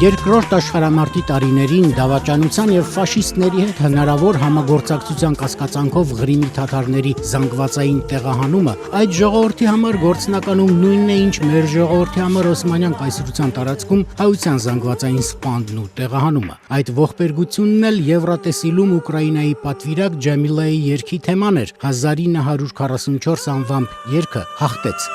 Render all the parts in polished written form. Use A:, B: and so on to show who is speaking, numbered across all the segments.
A: Երկրորդ աշխարհամարտի տարիներին դավաճանության եւ ֆաշիստների հետ հնարավոր համագործակցության կասկածանքով Ղրիմի թաթարների զանգվածային տեղահանումը այդ ժողովրդի համար գործնականում նույնն է ինչ մեր ժողովրդի համար Օսմանյան կայսրության տարածքում հայության զանգվածային սպանդն ու տեղահանումը։ Այդ ողբերգությունն էլ Եվրատեսիլում Ուկրաինայի պատվիրակ Ջամիլայի երգի թեման էր 1944 անվամբ երգը հաղթեց։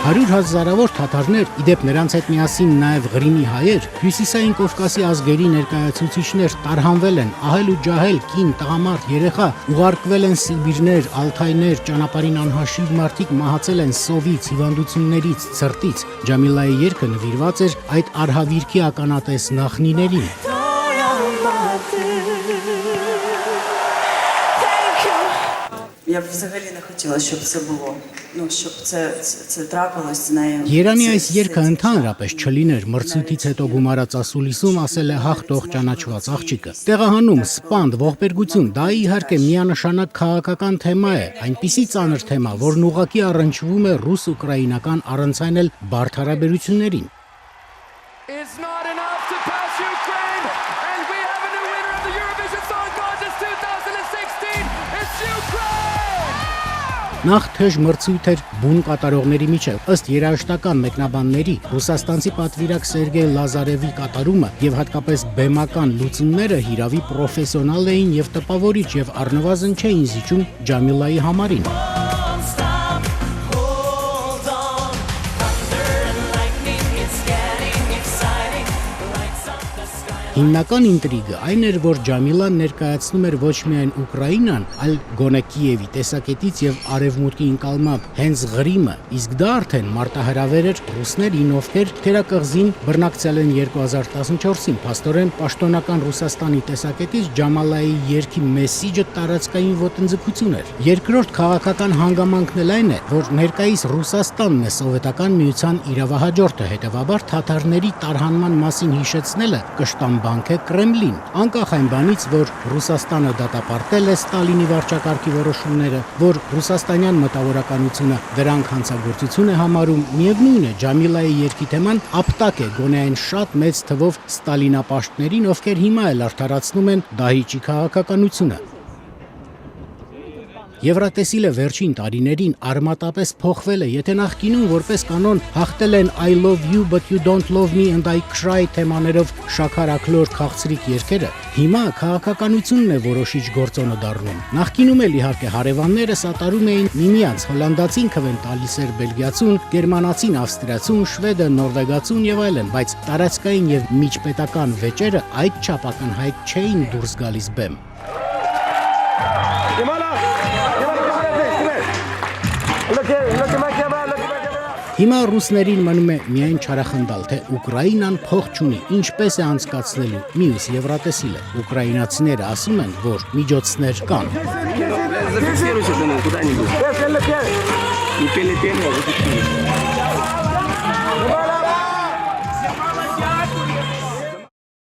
A: 100,000-ավոր թաթարներ, իդեպ նրանց հետ միասին նաև Ղրիմի հայեր, Հյուսիսային Կովկասի ազգերի ներկայացուցիչներ տարհանվել են, ահել ու ջահել, կին, տղամարդ, երեխա, ուղարկվել են Սիբիրներ, Ալթայներ, ճանապարհին անհաշիվ մարդիկ մահացել են սովից, հիվանդություններից, ցրտից։ Ջամիլայի երգը нվիրված էր այդ արհավիրքի ականատես նախնիներին։
B: Я взагалі не хотіла, щоб це було. Щоб це трапилось з нею.
A: Երանի այս երգը ընդհանրապես չլիներ, մրցույթից հետո գումարած ասուլիսում ասել է հաղթող ճանաչված աղջիկը։ Տեղահանում, սպանդ, ողբերգություն, դա իհարկե միանշանակ քաղաքական թեմա է, այնպիսի ծանր թեմա, որն ուղղակի առնչվում է ռուս-ուկրաինական առանցայն էլ բարդ հարաբերություններին։ Նախ թեժ մրցույթ էր բուն կատարողների միջև, ըստ երաժշտական մեկնաբանների, ռուսաստանցի պատվիրակ Սերգեյ Լազարևի կատարումը եւ հատկապես բեմական լուծումները հիրավի պրոֆեսիոնալ էին եւ տպավորիչ եւ առնվազն չէին զիջում Ջամիլայի համարին։ Հիմնական ինտրիգը այն էր, որ Ջամիլան ներկայացնում էր ոչ միայն Ուկրաինան, այլ գոնե Կիևի տեսակետից եւ արևմուտքի ընկալմամբ հենց Ղրիմը, իսկ դա արդեն մարտահրավեր էր ռուսներին, ովքեր թերակղզին բռնակցել են 2014-ին, փաստորեն պաշտոնական Ռուսաստանի տեսակետից Ջամալայի երգի մեսիջը տարածքային ոտնձգություն էր։ Երկրորդ քաղաքական հանգամանքն էլ այն է, որ ներկայիս Ռուսաստանն է սովետական միության իրավահաջորդը, հետևաբար թաթարների տարհանման մասին հիշեցնելը կշտամբանք է Կրեմլին, անկախ այն բանից, որ Ռուսաստանը դատապարտել է Ստալինի վարչակարգի որոշումները, որ ռուսաստանյան մտավորականությունը դրանք հանցագործություն է համարում, միևնույն է Ջամիլայի երգի թեման ապտակ է գոնե այն շատ մեծ թվով ստալինապաշտներին, ովքեր հիմա էլ արդարացնում են Դահիճի քաղաքականությունը։ Եվրատեսիլը վերջին տարիներին արմատապես փոխվել է, եթե նախկինում որպես կանոն հաղթել են I love you but you don't love me and I cry թեմաներով շաքարակլոր քաղցրիկ երգերը, հիմա քաղաքականությունն է որոշիչ գործոնը դառնում։ Նախկինում էլ իհարկե հարևանները սատարում էին միմյանց, հոլանդացին քվեն տալիս էր բելգիացուն, գերմանացին ավստրիացուն, շվեդը նորվեգացուն եւ այլն, բայց տարածքային եւ միջպետական վեճերը այդ չափ ակնհայտ չէին դուրս գալիս բեմ։ Հիմա ռուսներին մնում է միայն չարախնդալ, թե Ուկրաինան փող չունի, ինչպես է անցկացնելու մյուս Եվրատեսիլը։ Ուկրաինացիները ասում են, որ միջոցներ կան։